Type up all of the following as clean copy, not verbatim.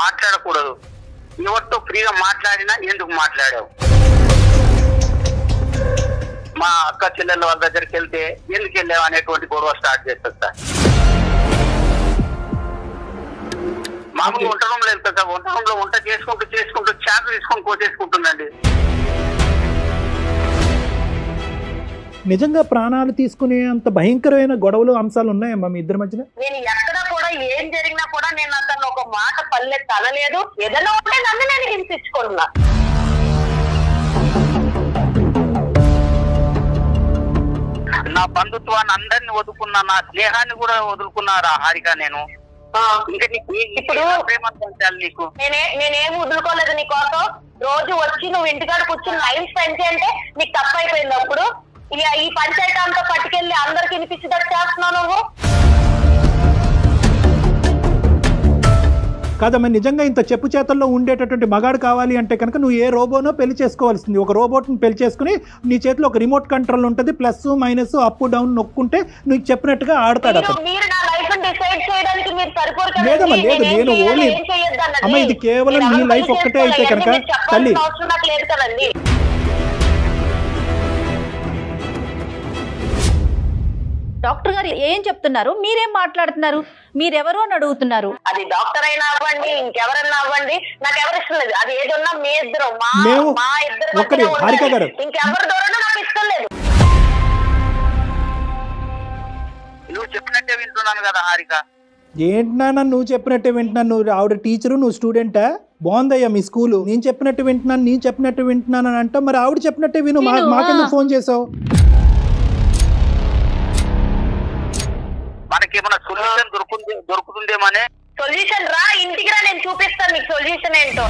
మాట్లాడకూడదు, ఎవరితో ఫ్రీగా మాట్లాడినా ఎందుకు మాట్లాడావు, మా అక్క చెల్లెళ్ళ వాళ్ళ దగ్గరికి వెళ్తే ఎందుకు వెళ్ళావు అనేటువంటి గొడవ స్టార్ట్ చేస్తారు సార్. మామూలుగా వంట రూమ్లో వెళ్తా సార్, వంట రూమ్లో వంట చేసుకుంటూ చాకు తీసుకొని కోసేసుకుంటుందండి. నిజంగా ప్రాణాలు తీసుకునే అంత భయంకరమైన గొడవలు అంశాలు ఉన్నాయమ్మా మీ ఇద్దరి మధ్యన? నేను ఎక్కడ కూడా ఏం జరిగినా కూడా నేను అతను ఒక మాట పల్లె తనలేదు. ఏదైనా ఉంటే నన్ను నేను హింసించుకున్నా. నా బంధుత్వాన్ని అందరినీ వదులుకున్నా, నా స్నేహాన్ని కూడా వదులుకున్నారా హారిక నేను? ఇంకా ఇప్పుడు నీకు నేనేం వదులుకోలేదు నీ కోసం. రోజు వచ్చి నువ్వు ఇంటికాడ కూర్చుని టైం స్పెండ్ చేయంటే నీకు తప్పైపోయింది. అప్పుడు ఈ పంచాయతీ అంతా పట్టుకెళ్ళి అందరికి వినిపించేటట్టు చేస్తున్నావు నువ్వు. కాదమ్మా, నిజంగా ఇంత చెప్పు చేతల్లో ఉండేటటువంటి మగాడు కావాలి అంటే కనుక నువ్వు ఏ రోబోనో పెళ్లి చేసుకోవాల్సింది. ఒక రోబోట్ని పెళ్లి చేసుకుని నీ చేతిలో ఒక రిమోట్ కంట్రోల్ ఉంటుంది, ప్లస్ మైనస్ అప్ డౌన్ నొక్కుంటే నువ్వు చెప్పినట్టుగా ఆడతాడు అతను. లేదమ్మా, లేదు, నేను ఓన్లీ అమ్మ ఇది కేవలం నీ లైఫ్ ఒక్కటే అయితే కనుక తల్లి. డాక్టర్ గారు ఏం చెప్తున్నారు, మీరేం మాట్లాడుతున్నారు, మీరెవరు అని అడుగుతున్నారు. అది డాక్టర్ అయినా అవ్వండి, ఇంకెవరైనా అవ్వండి, నాకు ఎవరు ఇష్టం లేదు. అది ఏదన్నా మీ ఇద్దరు మా ఇద్దరు ఇంకెవరి ద్వారా నాకు ఇష్టం లేదు. నువ్వు చెప్పినట్టే వింటున్నాను కదా హారిక. ఏంటన్నా నువ్వు చెప్పినట్టే వింటున్నాను? నువ్వు ఆవిడ టీచరు, నువ్వు స్టూడెంటా? బాగుందయ్యా మీ స్కూలు. నేను చెప్పినట్టు వింటున్నాను అని అంటా, మరి ఆవిడ చెప్పినట్టే విను. మాకెందుకు ఫోన్ చేసావు? మనకేమన్నా సొల్యూషన్ దొరుకుతుందేమనే. సొల్యూషన్ రా, ఇంటికి రా, నేను చూపిస్తాను నీకు సొల్యూషన్ ఏంటో.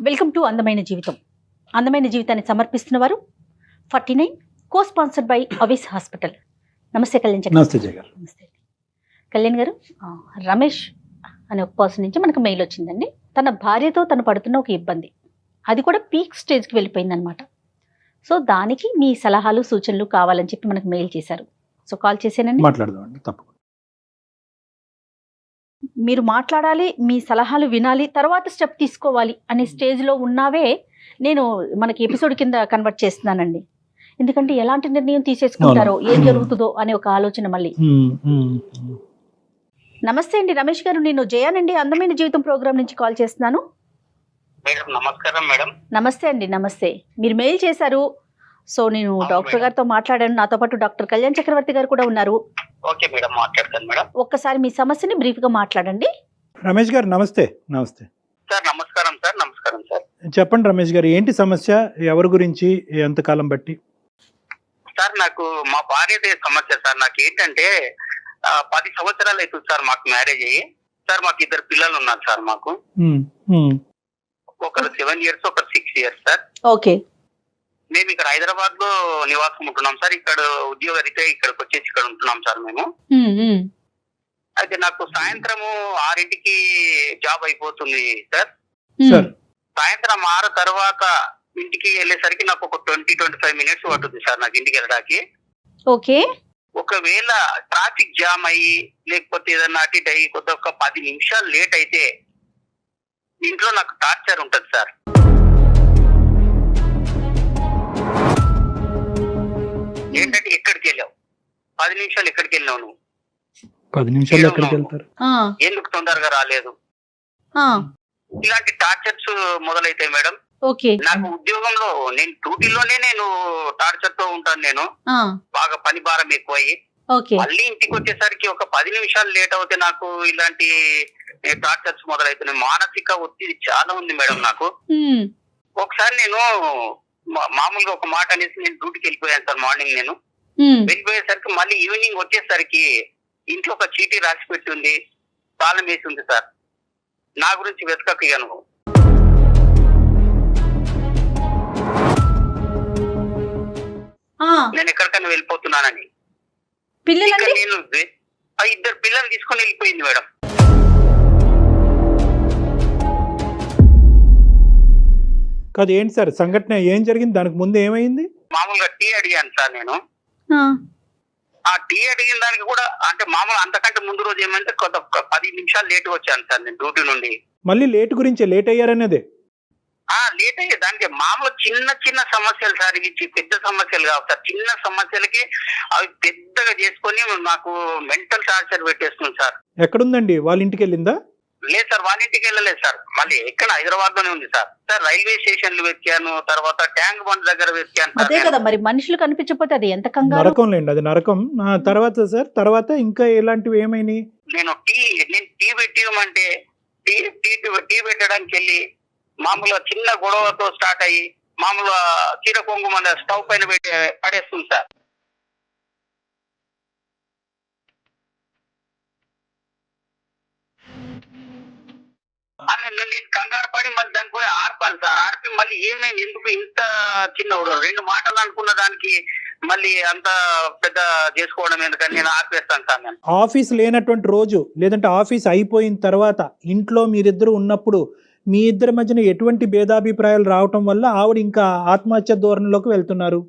వెల్కమ్ టు అందమైన జీవితం. అందమైన జీవితాన్ని సమర్పిస్తున్న వారు 49 కో స్పాన్సర్డ్ బై అవిస్ హాస్పిటల్. నమస్తే కళ్యాణ్ గారు. నమస్తే జయ గారు. నమస్తే కళ్యాణ్ గారు. రమేష్ అనే ఒక పర్సన్ నుంచి మనకు మెయిల్ వచ్చిందండి. తన భార్యతో తను పడుతున్న ఒక ఇబ్బంది, అది కూడా పీక్ స్టేజ్కి వెళ్ళిపోయిందనమాట. సో దానికి మీ సలహాలు సూచనలు కావాలని చెప్పి మనకు మెయిల్ చేశారు. సో కాల్ చేశానండి, మాట్లాడదామండి. తప్పకుండా మీరు మాట్లాడాలి, మీ సలహాలు వినాలి, తర్వాత స్టెప్ తీసుకోవాలి అనే స్టేజ్లో ఉన్నావే నేను మనకి ఎపిసోడ్ కింద కన్వర్ట్ చేస్తున్నానండి. ఎందుకంటే ఎలాంటి నిర్ణయం తీసేసుకుంటారో, ఏం జరుగుతుందో అనే ఒక ఆలోచన మళ్ళీ. నమస్తే అండి రమేష్ గారు, నేను జయానండి, అందమైన జీవితం ప్రోగ్రామ్ నుంచి కాల్ చేస్తున్నాను. నమస్కారం మేడం. నమస్తే అండి. నమస్తే. మీరు మెయిల్ చేశారు, సో నేను డాక్టర్ గారితో మాట్లాడాను. నాతో పాటు డాక్టర్ కళ్యాణ్ చక్రవర్తి గారు కూడా ఉన్నారు. ఓకే మేడం, మాట్లాడతాను మేడం. ఒక్కసారి మీ సమస్యని బ్రీఫ్ గా మాట్లాడండి. రమేష్ గారు నమస్తే. నమస్తే సార్. నమస్కారం సార్. నమస్కారం సార్. చెప్పండి రమేష్ గారు, ఏంటి సమస్య, ఎవరి గురించి, ఎంతకాలం బట్టి? సార్ నాకు మా భార్యదే సమస్య సార్. నాకు ఏంటంటే 10 సంవత్సరాలు అవుతుంది సార్ మాకు మ్యారేజ్ అయ్యి. సార్ మాకు 2 పిల్లలు ఉన్నారు సార్. మాకు ఒకరు 7 years, ఒకరు 6 years సార్. ఓకే. మేము ఇక్కడ హైదరాబాద్ లో నివాసం ఉంటున్నాం సార్. ఇక్కడ ఉద్యోగరీత్యా ఇక్కడికి వచ్చేసి ఇక్కడ ఉంటున్నాం సార్ మేము. అయితే నాకు సాయంత్రము 6ంటికి జాబ్ అయిపోతుంది సార్. సాయంత్రం 6 తర్వాత ఇంటికి వెళ్ళేసరికి నాకు ఒక 20-25 minutes పడుతుంది సార్ నాకు ఇంటికి వెళ్ళడానికి. ఓకే. ఒకవేళ ట్రాఫిక్ జామ్ అయ్యి లేకపోతే ఏదన్నా అటు ఇటు అయ్యి కొద్ది ఒక 10 నిమిషాలు లేట్ అయితే ఇంట్లో నాకు టార్చర్ ఉంటుంది సార్. ఏంటంటే ఎక్కడికి వెళ్ళావు, 10 నిమిషాలు ఎక్కడికి వెళ్ళావు నువ్వు, 10 నిమిషాలు ఎక్కడికి వెళ్తారు, ఎందుకు తొందరగా రాలేదు, ఇలాంటి టార్చర్స్ మొదలైతాయి మేడం. ఓకే. నాకు ఉద్యోగంలో నేను డ్యూటీలోనే నేను టార్చర్ తో ఉంటాను. నేను బాగా పని భారం ఎక్కువయ్యి మళ్ళీ ఇంటికి వచ్చేసరికి ఒక 10 నిమిషాలు లేట్ అవుతే నాకు ఇలాంటి టార్చర్స్ మొదలవుతున్నాయి. మానసిక ఒత్తిడి చాలా ఉంది మేడం నాకు. ఒకసారి నేను మామూలుగా ఒక మాట అనేసి నేను డ్యూటీకి వెళ్ళిపోయాను సార్. మార్నింగ్ నేను వెళ్ళిపోయేసరికి మళ్ళీ ఈవినింగ్ వచ్చేసరికి ఇంట్లో ఒక చీటీ రాసి పెట్టి ఉంది, తాళం వేసి ఉంది సార్. నా గురించి వెతకక నువ్వు నేను ఎక్కడికైనా వెళ్ళిపోతున్నానని. నేను 2 పిల్లలు తీసుకొని వెళ్ళిపోయింది మేడం. కాదు ఏంటి సార్ సంఘటన, ఏం జరిగింది, దానికి ముందు ఏమైంది? మామూలుగా టీ అడిగాను సార్ నేను. ఆ టీ అడిగిన దానికి కూడా అంటే మామూలు అంతకంటే ముందు రోజు ఏమంటే కొంత 10 నిమిషాలు లేట్ వచ్చాను సార్ నేను డ్యూటీ నుండి. మళ్ళీ లేట్ అయ్యారనేది లేట్ అయ్యే దానికి మామూలు చిన్న చిన్న సమస్యలు సార్, ఇవి పెద్ద సమస్యలు కావు సార్. చిన్న సమస్యలకి అవి పెద్దగా చేసుకొని నాకు మెంటల్ టార్చర్ పెట్టేస్తుంది సార్. ఎక్కడుందండి? వాళ్ళ ఇంటికి వెళ్ళిందా? లేదు సార్, వాళ్ళ ఇంటికి వెళ్ళలేదు సార్. మళ్ళీ ఎక్కడ హైదరాబాద్ లోనే ఉంది సార్. సార్ రైల్వే స్టేషన్లు వెతికాను, తర్వాత ట్యాంక్ బండ్ దగ్గర వెతికాను. అదే కదా మరి, మనుషులు కనిపించకపోతే అది ఎంత కంగారు. నరకం లేండి, అది నరకం. తర్వాత సార్, తర్వాత ఇంకా ఎలాంటివి ఏమైనాయి? నేను టీ పెట్టిమంటే టీ పెట్టడానికి వెళ్ళి మామూలుగా చిన్న గొడవతో స్టార్ట్ అయ్యి మామూలుగా చీర కొంగు మన స్టవ్ పైన పెట్టి పడేస్తుంది సార్. నేను కంగారు పడి మళ్ళీ దానికి పోయి ఆర్పాను సార్. ఆర్పి మళ్ళీ ఏమైంది, ఎందుకు ఇంత చిన్న 2 మాటలు అనుకున్న దానికి మళ్ళీ అంత పెద్ద చేసుకోవడం ఎందుకని నేను ఆర్పేస్తాను సార్. నేను ఆఫీస్ లేనటువంటి రోజు, లేదంటే ఆఫీస్ అయిపోయిన తర్వాత ఇంట్లో మీరిద్దరు ఉన్నప్పుడు మీ ఇద్దరి మధ్యన ఎటువంటి భేదాభిప్రాయాలు రావటం వల్ల ఆవిడ ఇంకా ఆత్మహత్య ధోరణిలోకి వెళ్తున్నారు?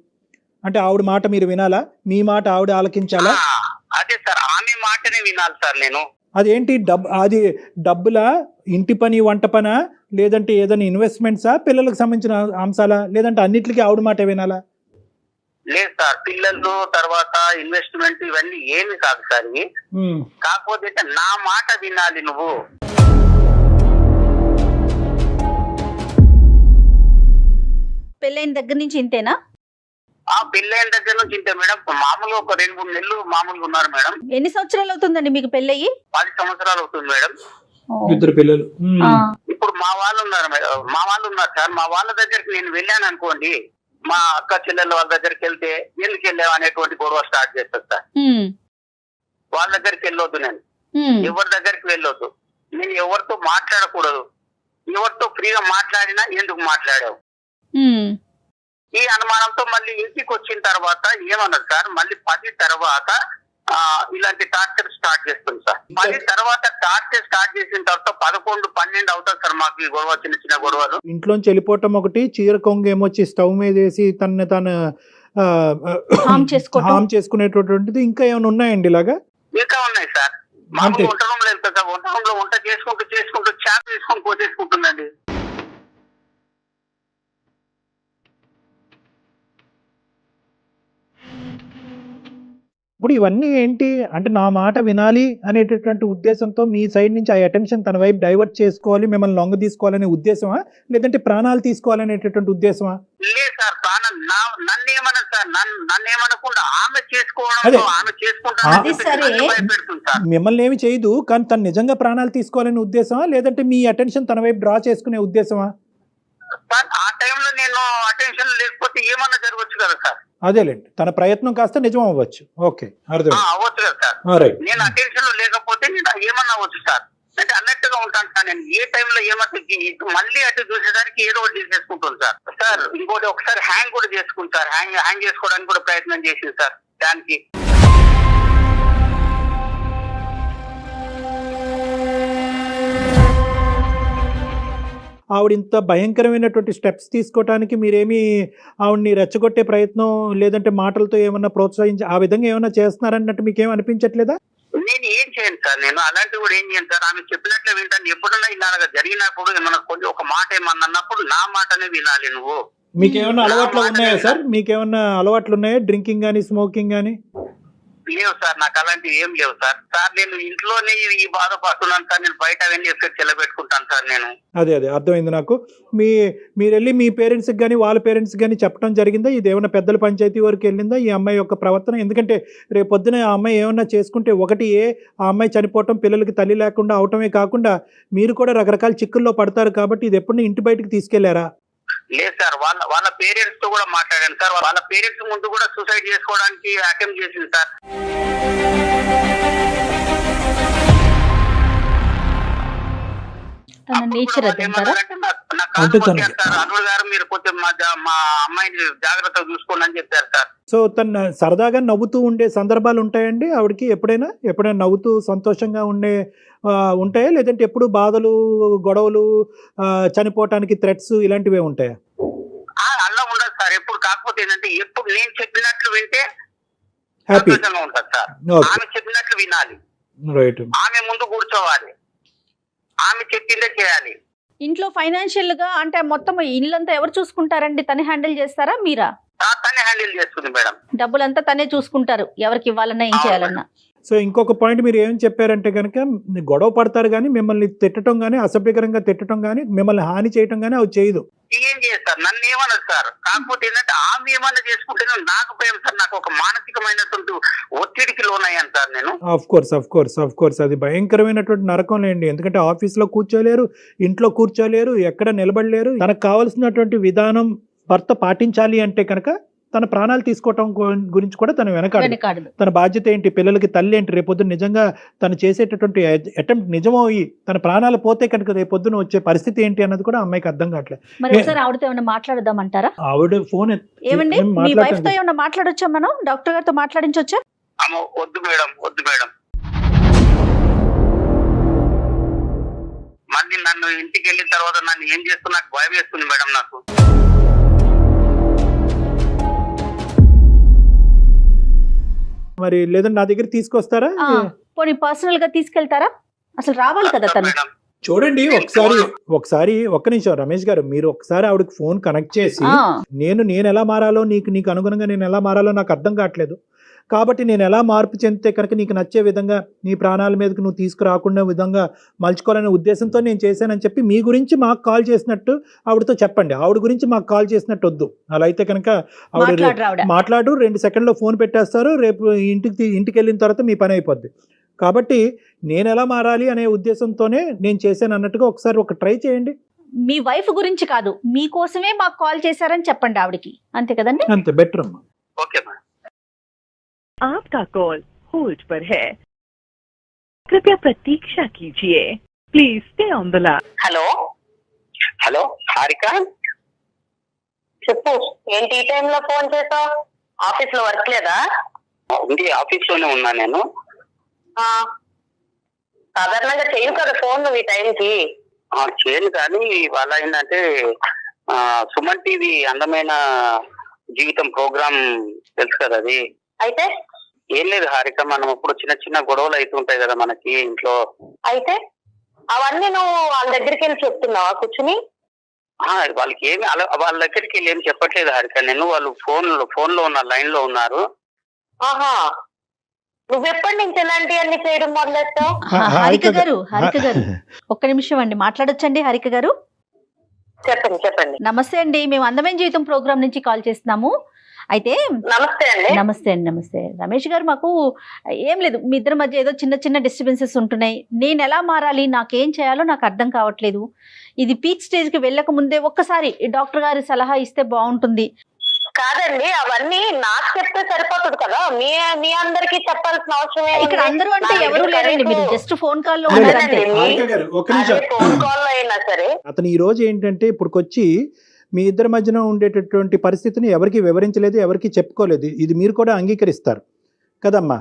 అంటే ఆవిడ మాట మీరు వినాలా, మీ మాట ఆవిడ ఆలకించాలా? అదే సార్, ఆమె మాటనే వినాలి సార్ నేను. అదేంటి అది డబ్బులా, ఇంటి పని వంట పనా, లేదంటే ఏదైనా ఇన్వెస్ట్మెంట్సా, పిల్లలకు సంబంధించిన అంశాలా, లేదంటే అన్నిటికీ ఆవిడ మాట వినాలా? లేదు సార్, పిల్లలు తర్వాత ఇన్వెస్ట్మెంట్ ఇవన్నీ ఏమి కాదు సార్. ఇవి కాకపోతే నా మాట వినాలి నువ్వు. పెళ్ళైన దగ్గర నుంచి ఇంతేనా? పెళ్ళైన దగ్గర నుంచి ఇంతే మేడం. మామూలుగా ఒక 2-3 నెలలు మామూలుగా ఉన్నారు మేడం. ఎన్ని సంవత్సరాలు అవుతుందండి మీకు పెళ్ళయి? 10 సంవత్సరాలు అవుతుంది మేడం. ఇద్దరు పిల్లలు. ఇప్పుడు మా వాళ్ళు ఉన్నారు సార్. మా వాళ్ళ దగ్గరికి నేను వెళ్ళాను అనుకోండి, మా అక్క చెల్లెళ్ళ వాళ్ళ దగ్గరికి వెళ్తే ఎందుకు వెళ్ళావు అనేటువంటి గొడవ స్టార్ట్ చేస్తారు సార్. వాళ్ళ దగ్గరికి వెళ్ళొద్దు, నేను ఎవరి దగ్గరికి వెళ్ళొద్దు, నేను ఎవరితో మాట్లాడకూడదు, ఎవరితో ఫ్రీగా మాట్లాడినా ఎందుకు మాట్లాడావు, ఈ అనుమానంతో మళ్ళీ ఇంటికి వచ్చిన తర్వాత ఏమన్నారు సార్, మళ్ళీ 10 తర్వాత ఇలాంటి టార్చర్ స్టార్ట్ చేస్తుంది సార్. 10 తర్వాత టార్చర్ స్టార్ట్ చేసిన తర్వాత 11-12 అవుతుంది సార్ మాకు ఈ గొడవ, చిన్న చిన్న గొడవలు. ఇంట్లోంచి వెళ్ళిపోవటం ఒకటి, చీర కొంగు ఏమొచ్చి స్టవ్ మీద వేసి తను హామ్ చేసుకునేటటువంటిది ఇంకా ఏమైనా ఉన్నాయండి ఇలాగా? ఇంకా ఉన్నాయి సార్. మామూలు వంట రూమ్ లో వెళ్తా సార్, వంట రూమ్ లో వంట చేసుకుంటూ చాప్ తీసుకొని పోసేసుకుంటుందండి. ఇప్పుడు ఇవన్నీ ఏంటి అంటే, నా మాట వినాలి అనేటటువంటి ఉద్దేశంతో మీ సైడ్ నుంచి ఆ అటెన్షన్ తన వైపు డైవర్ట్ చేసుకోవాలి, మిమ్మల్ని లొంగ తీసుకోవాలనే ఉద్దేశమా, లేదంటే ప్రాణాలు తీసుకోవాలనేటటువంటి ఉద్దేశమా? లేదు సార్, ప్రాణాలు నన్ను ఏమన్నా సార్, నన్ను ఏమనకుండా ఆమె చేసుకోవడం, ఆమె చేసుకుంటా. మిమ్మల్ని ఏమి చేయదు, కానీ తను నిజంగా ప్రాణాలు తీసుకోవాలనే ఉద్దేశమా, లేదంటే మీ అటెన్షన్ తన వైపు డ్రా చేసుకునే ఉద్దేశమా? సార్ ఆ టైంలో నేను అటెన్షన్ లేకపోతే ఏమన్నా జరగవచ్చు కదా సార్. అదేలేండి, తన ప్రయత్నం కాస్త నిజం అవ్వచ్చు. ఓకే, అర్థం అవ్వచ్చు కదా సార్. నేను అటెన్షన్ లో లేకపోతే నేను ఏమన్నా అవ్వచ్చు సార్. అంటే అలర్ట్ గా ఉంటాను సార్. నేను ఏ టైంలో ఏమవుతుంది, మళ్ళీ అటు చూసేసరికి ఏదో ఒకటి చేసేసుకుంటాను సార్. సార్ ఇంకోటి ఒకసారి హ్యాంగ్ కూడా చేసుకుంటారు, హ్యాంగ్ చేసుకోవడానికి కూడా ప్రయత్నం చేసింది సార్. దానికి ఆవిడ ఇంత భయంకరమైనటువంటి స్టెప్స్ తీసుకోవడానికి మీరేమి ఆవిడ్ని రెచ్చగొట్టే ప్రయత్నం, లేదంటే మాటలతో ఏమన్నా ప్రోత్సహించి ఆ విధంగా ఏమన్నా చేస్తున్నారన్నట్టు మీకేం అనిపించట్లేదా? నేను ఏం చేయను సార్, నేను అలాంటివి కూడా ఏం చేయను సార్. ఆమె చెప్పినట్లే వింటాను. ఎప్పుడన్నా ఇలాగా జరిగినప్పుడు ఏమన్నా కొంచెం ఒక మాట ఏమన్నా అన్నప్పుడు నా మాటనే వినాలి నువ్వు. మీకేమన్నా అలవాట్లు ఉన్నాయా సార్? మీకేమన్నా అలవాట్లు ఉన్నాయా, డ్రింకింగ్ కానీ స్మోకింగ్ కానీ? లేవు సార్, నాకు అలాంటివి ఏం లేవు సార్. సార్ నేను ఇంట్లోనే ఈ బాధపడుతున్నాను సార్. నేను బయట అవన్నీ ఎఫెక్ట్ చెల్లబెట్టుకుంటాను సార్. నేను అదే అర్థమైంది నాకు. మీరు వెళ్ళి మీ పేరెంట్స్కి కానీ వాళ్ళ పేరెంట్స్కి కానీ చెప్పడం జరిగిందా? ఇది ఏమైనా పెద్దల పంచాయతీ వరకు వెళ్ళిందా ఈ అమ్మాయి యొక్క ప్రవర్తన? ఎందుకంటే రేపు పొద్దున ఆ అమ్మాయి ఏమన్నా చేసుకుంటే, ఒకటి ఆ అమ్మాయి చనిపోవటం, పిల్లలకి తల్లి లేకుండా అవటమే కాకుండా మీరు కూడా రకరకాల చిక్కుల్లో పడతారు. కాబట్టి ఇది ఎప్పుడు ఇంటి బయటకు తీసుకెళ్లారా? లేదు సార్, వాళ్ళ పేరెంట్స్ తో కూడా మాట్లాడాను సార్. వాళ్ళ పేరెంట్స్ ముందు కూడా సూసైడ్ చేసుకోవడానికి అటెంప్ట్ చేసింది సార్. అల్లుడు గారు మీరు కొంచెం మా అమ్మాయిని జాగ్రత్తగా చూసుకోండి అని చెప్పారు సార్. సో తను సరదాగా నవ్వుతూ ఉండే సందర్భాలు ఉంటాయండి ఆవిడకి? ఎప్పుడైనా నవ్వుతూ సంతోషంగా ఉంటాయా, లేదంటే ఎప్పుడు బాధలు, గొడవలు, చనిపోవటానికి థ్రెట్స్ ఇలాంటివే ఉంటాయా? అలా ఉండదు సార్ ఎప్పుడు. కాకపోతే కాకపోతే ఏంటంటే ఎప్పుడు నేను చెప్పినట్లు వింటే హ్యాపీ. సంతోషంగా ఉంటుంది సార్. ఓకే, ఆమె చెప్పినట్లు వినాలి, రైట్. ఆమె ముందు కూర్చోవాలి, ఆమె చెప్పిందే చేయాలి. ఇంట్లో ఫైనాన్షియల్ గా అంటే మొత్తం ఇల్లంతా ఎవరు చూసుకుంటారండి? తనే హ్యాండిల్ చేస్తారా మీరా? తనే హ్యాండిల్ చేస్తుంది మేడం. డబ్బులంతా తనే చూసుకుంటారు, ఎవరికి ఇవ్వాలన్నా ఏం చేయాలన్నా. సో ఇంకొక పాయింట్ మీరు ఏం చెప్పారంటే కనుక గొడవ పడతారు కానీ మిమ్మల్ని తిట్టడం కానీ అసభ్యకరంగా తిట్టడం కానీ మిమ్మల్ని హాని చేయడం కానీ అవి చేయదు. ఏం చేస్తారు, నన్ను ఏమన్నది సార్. కాకపోతే ఏంటంటే ఆమె ఏమన్నా చేసుకుంటే నాకు భయం సార్. నాకు ఒక మానసికమైనటువంటి ఒత్తిడికి లోనయ్యాను సార్ నేను. ఆఫ్ కోర్స్ అది భయంకరమైనటువంటి నరకం లేండి. ఎందుకంటే ఆఫీస్లో కూర్చోలేరు, ఇంట్లో కూర్చోలేరు, ఎక్కడ నిలబడలేరు. తనకు కావాల్సినటువంటి విధానం భర్త పాటించాలి అంటే కనుక తన ప్రాణాలు తీసుకోవటం గురించి కూడా తను వెనకాడదు. తన బాధ్యత ఏంటి, పిల్లలకి తల్లి ఏంటి, రేపొద్దున నిజంగా తను చేసేటటువంటి అటెంప్ట్ నిజమయ్యి తన ప్రాణాలు పోతే కనుక రేపొద్దున వచ్చే పరిస్థితి ఏంటి అన్నది కూడా అమ్మాయికి అర్థం కావట్లేదు. ఆవిడతో ఏమైనా మాట్లాడదామంటారా? ఆవిడ ఫోన్ ఏమండి మీ వైఫ్ తో ఏమైనా మాట్లాడొచ్చా? మనం డాక్టర్ గారితో మాట్లాడించొచ్చా? వద్దు మేడం, వద్దు మేడం. మళ్ళీ నన్ను ఇంటికి వెళ్ళిన తర్వాత నన్ను ఏం చేస్తూ నాకు భయం వేస్తుంది మేడం. నాకు మరి లేదంటే నా దగ్గర తీసుకొస్తారా? పోనీ పర్సనల్ గా తీసుకెళ్తారా? అసలు రావాలి కదా తను. చూడండి ఒకసారి ఒక్క నిమిషం రమేష్ గారు, మీరు ఒకసారి ఆవిడకి ఫోన్ కనెక్ట్ చేసి నేను ఎలా మారాలో నీకు అనుగుణంగా నేను ఎలా మారాలో నాకు అర్థం కావట్లేదు, కాబట్టి నేను ఎలా మార్పు చెందితే కనుక నీకు నచ్చే విధంగా నీ ప్రాణాల మీదకి నువ్వు తీసుకురాకుండా విధంగా మలుచుకోవాలనే ఉద్దేశంతో నేను చేశానని చెప్పి మీ గురించి మాకు కాల్ చేసినట్టు ఆవిడతో చెప్పండి. ఆవిడ గురించి మాకు కాల్ చేసినట్టు వద్దు. అలా అయితే కనుక ఆవిడ మాట్లాడు, 2 సెకండ్లో ఫోన్ పెట్టేస్తారు, రేపు ఇంటికి వెళ్ళిన తర్వాత మీ పని అయిపోద్ది. కాబట్టి నేను ఎలా మారాలి అనే ఉద్దేశంతోనే నేను చేశాను అన్నట్టుగా ఒకసారి ట్రై చేయండి. మీ వైఫ్ గురించి కాదు, మీకోసమే మాకు కాల్ చేశారని చెప్పండి ఆవిడకి, అంతే కదండి? అంతే, బెటర్ అమ్మా. Okay madam. आपका कॉल होल्ड पर है, कृपया प्रतीक्षा कीजिए, please stay on the line. Hello Harika, చెప్పు. ఏంటి ఈ టైంలో ఫోన్ చేసావు? ఆఫీస్ లో వర్క్ లేదా? ఉంది, ఆఫీస్ లోనే ఉన్నా నేను. సాధారణంగా చేయను కదా ఫోన్ నువ్వు ఈ టైంకి. చేయను, కానీ ఇవాళ ఏంటంటే సుమన్ టీవీ అందమైన జీవితం ప్రోగ్రామ్ తెలుసు కదా అది. అయితే ఏం లేదు హారిక, మనం ఇప్పుడు చిన్న గొడవలు అవుతుంటాయి కదా మనకి ఇంట్లో. అయితే అవన్నీ నువ్వు వాళ్ళ దగ్గరికి వెళ్ళి చెప్తున్నావా కూర్చుని? వాళ్ళకి ఏమి వాళ్ళ దగ్గరికి వెళ్ళి ఏం చెప్పట్లేదు హారిక నేను. వాళ్ళు ఫోన్ లో ఉన్న లైన్ లో ఉన్నారు. ఆహా, నువ్వెప్పటి నుంచి ఇలాంటి అన్ని చేయడం మొదలెట్టావు? హారిక గారు ఒక్క నిమిషం అండి, మాట్లాడొచ్చండి హారిక గారు? చెప్పండి. నమస్తే అండి, మేము అందమైన జీవితం ప్రోగ్రామ్ నుంచి కాల్ చేస్తున్నాము. అయితే నమస్తే అండి. రమేష్ గారు, మాకు ఏం లేదు, మీ ఇద్దరి మధ్య ఏదో చిన్న డిస్టర్బెన్సెస్ ఉంటున్నాయి. నేను ఎలా మారాలి, నాకేం చేయాలో నాకు అర్థం కావట్లేదు. ఇది పీక్ స్టేజ్ కి వెళ్ళక ముందే ఒక్కసారి డాక్టర్ గారి సలహా ఇస్తే బాగుంటుంది. కాదండి, అవన్నీ నాకు చెప్తే సరిపోతుంది కదా, మీ అందరికి చెప్పాల్సిన అవసరం ఇక్కడ అందరూ అంటే ఎవరు లేరండి, మీరు జస్ట్ ఫోన్ కాల్ లో ఫోన్ కాల్ లో అయినా సరే. అతను ఈ రోజు ఏంటంటే ఇప్పుడుకొచ్చి మీ ఇద్దరి మధ్యన ఉండేటటువంటి పరిస్థితిని ఎవరికి వివరించలేదు, ఎవరికి చెప్పుకోలేదు. ఇది మీరు కూడా అంగీకరిస్తారు కదమ్మా?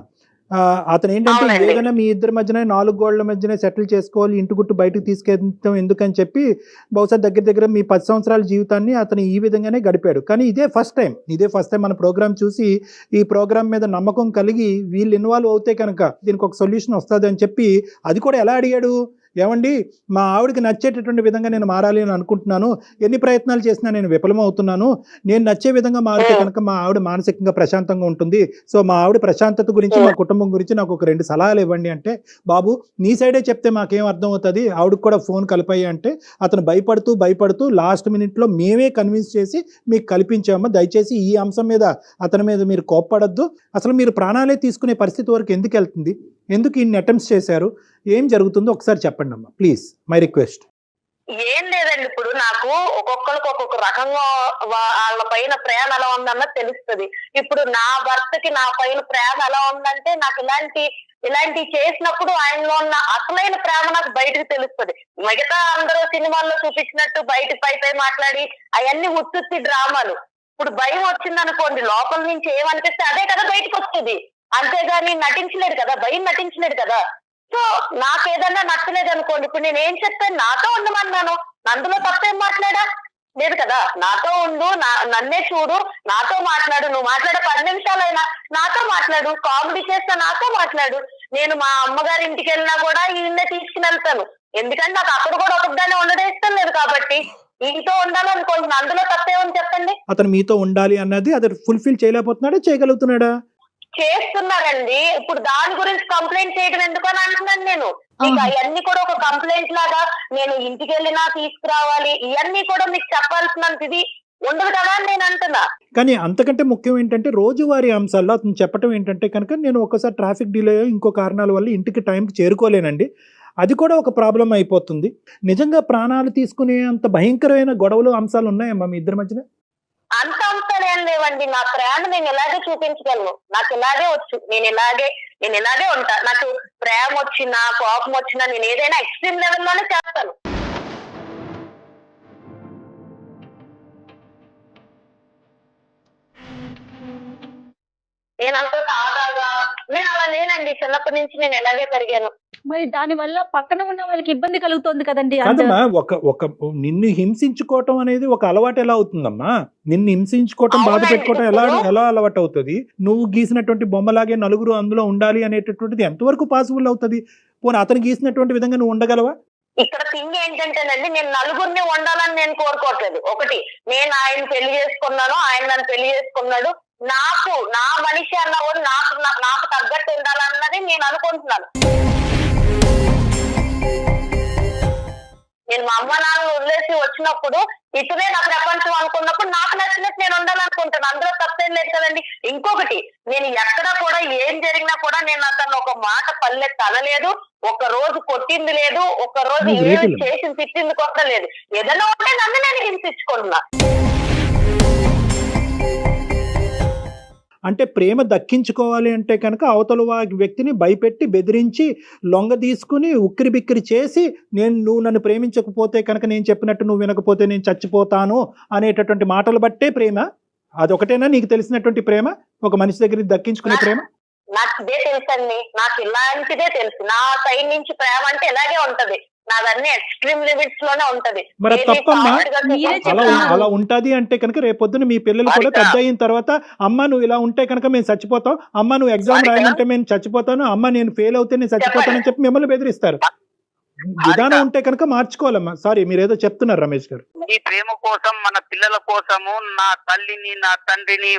అతను ఏంటంటే ఏదైనా మీ ఇద్దరి మధ్యన 4 గోళ్ల మధ్యనే సెటిల్ చేసుకోవాలి, ఇంటి గుట్టు బయటకు తీసుకెళ్తాం ఎందుకని చెప్పి బహుశా దగ్గర మీ 10 సంవత్సరాల జీవితాన్ని అతను ఈ విధంగానే గడిపాడు. కానీ ఇదే ఫస్ట్ టైం మన ప్రోగ్రామ్ చూసి ఈ ప్రోగ్రామ్ మీద నమ్మకం కలిగి వీళ్ళు ఇన్వాల్వ్ అవుతే కనుక దీనికి ఒక సొల్యూషన్ వస్తుంది అని చెప్పి, అది కూడా ఎలా అడిగాడు, ఏమండి మా ఆవిడకి నచ్చేటటువంటి విధంగా నేను మారాలి అని అనుకుంటున్నాను, ఎన్ని ప్రయత్నాలు చేసినా నేను విఫలమవుతున్నాను, నేను నచ్చే విధంగా మారితే కనుక మా ఆవిడ మానసికంగా ప్రశాంతంగా ఉంటుంది, సో మా ఆవిడ ప్రశాంతత గురించి మా కుటుంబం గురించి నాకు ఒక 2 సలహాలు ఇవ్వండి అంటే, బాబు నీ సైడే చెప్తే మాకేం అర్థం అవుతుంది, ఆవిడకి కూడా ఫోన్ కలిపాయి అంటే అతను భయపడుతూ లాస్ట్ మినిట్లో మేమే కన్విన్స్ చేసి మీకు కల్పించాము. దయచేసి ఈ అంశం మీద అతని మీద మీరు కోప్పడద్దు, అసలు మీరు ప్రాణాలే తీసుకునే పరిస్థితి వరకు ఎందుకు వెళ్తుంది, ఎందుకు ఇన్ని అటెంప్ట్స్ చేశారు, ఏం జరుగుతుందో ఒకసారి చెప్పండి అమ్మా ప్లీజ్, మై రిక్వెస్ట్. ఏం లేదండి, ఇప్పుడు నాకు ఒక్కొక్కరికి ఒక్కొక్క రకంగా వాళ్ళ పైన ప్రేమ ఎలా ఉందన్నది తెలుస్తుంది. ఇప్పుడు నా భర్తకి నా పైన ప్రేమ ఎలా ఉందంటే నాకు ఇలాంటి చేసినప్పుడు ఆయనలో ఉన్న అసలైన ప్రేమ నాకు బయటకు తెలుస్తుంది. మిగతా అందరూ సినిమాల్లో చూపించినట్టు బయట పై మాట్లాడి అవన్నీ ఉత్తుత్తి డ్రామాలు. ఇప్పుడు భయం వచ్చింది అనుకోండి, లోపల నుంచి ఏమనిపిస్తే అదే కదా బయటకు వస్తుంది, అంతేగాని నటించలేడు కదా, భయం నటించలేడు కదా. సో నాకేదన్నా నచ్చలేదు అనుకోండి, ఇప్పుడు నేను ఏం చెప్తాను, నాతో ఉండమన్నాను, అందులో తప్పేం మాట్లాడా, లేదు కదా, నాతో ఉండు, నన్నే చూడు, నాతో మాట్లాడు, నువ్వు మాట్లాడే 10 నిమిషాలైనా నాతో మాట్లాడు, కామెడీ చేస్తా నాతో మాట్లాడు. నేను మా అమ్మగారి ఇంటికి వెళ్ళినా కూడా ఈయన్నే తీసుకుని వెళ్తాను, ఎందుకంటే నాకు అక్కడ కూడా ఒకదాన్ని ఉండడం ఇష్టం లేదు కాబట్టి ఈయనతో ఉండాలనుకుంటున్నా. అందులో తప్పేమని చెప్పండి. అతను మీతో ఉండాలి అన్నది అది ఫుల్ఫిల్ చేయలేకపోతున్నాడా, చేయగలుగుతున్నాడా? చేస్తున్నారండి. ఇప్పుడు దాని గురించి కంప్లైంట్ చేయడం ఎందుకని అంటున్నాను నేను. మీకు అవన్నీ కూడా ఒక కంప్లైంట్ లాగా నేను ఇంటికి వెళ్ళినా తీసుకురావాలి, ఇవన్నీ కూడా మీకు చెప్పాల్సినంత ఇది ఉండదు కదా అని నేను అంటున్నా. కానీ అంతకంటే ముఖ్యం ఏంటంటే రోజువారీ అంశాల్లో అతను చెప్పడం ఏంటంటే కనుక నేను ఒకసారి ట్రాఫిక్ డిలే ఇంకో కారణాల వల్ల ఇంటికి టైంకి చేరుకోలేనండి, అది కూడా ఒక ప్రాబ్లం అయిపోతుంది. నిజంగా ప్రాణాలు తీసుకునే అంత భయంకరమైన గొడవలు అంశాలు ఉన్నాయమ్మా మీ ఇద్దరి మధ్యన? అంత అంశాలు ఏం లేవండి. నా ప్రేమ నేను ఇలాగే చూపించగలను, నాకు ఇలాగే వచ్చు, నేను ఇలాగే ఉంటా. నాకు ప్రేమ వచ్చినా కోపం వచ్చినా నేను ఏదైనా ఎక్స్ట్రీమ్ లెవెల్లోనే చేస్తాను. నేను అంత సాదాగా నేను అలా లేనండి. చిన్నప్పటి నుంచి నేను ఇలాగే పెరిగాను. మరి దాని వల్ల పక్కన ఉన్న వాళ్ళకి ఇబ్బంది కలుగుతోంది కదండి. కాదమ్మా, ఒక నిన్ను హింసించుకోవటం అనేది ఒక అలవాటు ఎలా అవుతుందమ్మా? నిన్ను హింసించుకోవటం, బాధ పెట్టుకోవటం ఎలా అలవాటు అవుతుంది? నువ్వు గీసినటువంటి బొమ్మలాగే నలుగురు అందులో ఉండాలి అనేటటువంటిది ఎంతవరకు పాసిబుల్ అవుతుంది? పోనీ అతను గీసినటువంటి విధంగా నువ్వు ఉండగలవా? ఇక్కడ థింగ్ ఏంటంటేనండి, నేను నలుగురిని ఉండాలని నేను కోరుకోవట్లేదు. ఒకటి, నేను ఆయన పెళ్లి చేసుకున్నాను, ఆయన నన్ను పెళ్లి చేసుకున్నాడు, నా మనిషి అన్నవాడు నాకు తగ్గట్టు ఉండాలన్నది నేను అనుకుంటున్నాను. నేను మా అమ్మ నాన్న వదిలేసి వచ్చినప్పుడు ఇతనే నా ప్రపంచం అనుకున్నప్పుడు నాకు నచ్చినట్టు నేను ఉండాలనుకుంటాను, అందులో తప్పేం లేదు కదండి. ఇంకొకటి, నేను ఎక్కడ కూడా ఏం జరిగినా కూడా నేను అతను ఒక మాట పల్లెత్తి అనలేదు, ఒక రోజు కొట్టింది లేదు, ఒక రోజు ఏమి చేసి తిట్టింది కూడా లేదు. ఏదైనా ఉంటే నన్ను నేను హింసించుకుంటున్నా. అంటే ప్రేమ దక్కించుకోవాలి అంటే కనుక అవతల వ్యక్తిని భయపెట్టి బెదిరించి లొంగ తీసుకుని ఉక్కిరి బిక్కిరి చేసి నువ్వు నన్ను ప్రేమించకపోతే కనుక నేను చెప్పినట్టు నువ్వు వినకపోతే నేను చచ్చిపోతాను అనేటటువంటి మాటలు బట్టే ప్రేమ? అదొకటేనా నీకు తెలిసినటువంటి ప్రేమ, ఒక మనిషి దగ్గర దక్కించుకునే ప్రేమ? నాకు ఇదే తెలుసండి, నాకు ఇలాంటిదే తెలుసు. నా సైడ్ నుంచి ప్రేమ అంటే ఇలాగే ఉంటది, నాదన్నీ ఎక్స్ట్రీమ్ లిమిట్స్ లోనే ఉంటది. మరి తప్పమ్మా, అలా ఉంటది అంటే కనుక రేపొద్దున మీ పిల్లలు కూడా పెద్ద అయిన తర్వాత అమ్మ నువ్వు ఇలా ఉంటే కనుక మేము చచ్చిపోతాం, అమ్మ నువ్వు ఎగ్జామ్ రాయమంటే మేము చచ్చిపోతాను, అమ్మ నేను ఫెయిల్ అవుతే నేను చచ్చిపోతానని చెప్పి మిమ్మల్ని బెదిరిస్తారు. విధానం ఉంటే కనుక మార్చుకోవాలమ్మా. సారీ, మీరేదో చెప్తున్నారు రమేష్ గారు. ఈ ప్రేమ కోసం, మన పిల్లల కోసము నా తల్లిని, నా తండ్రిని,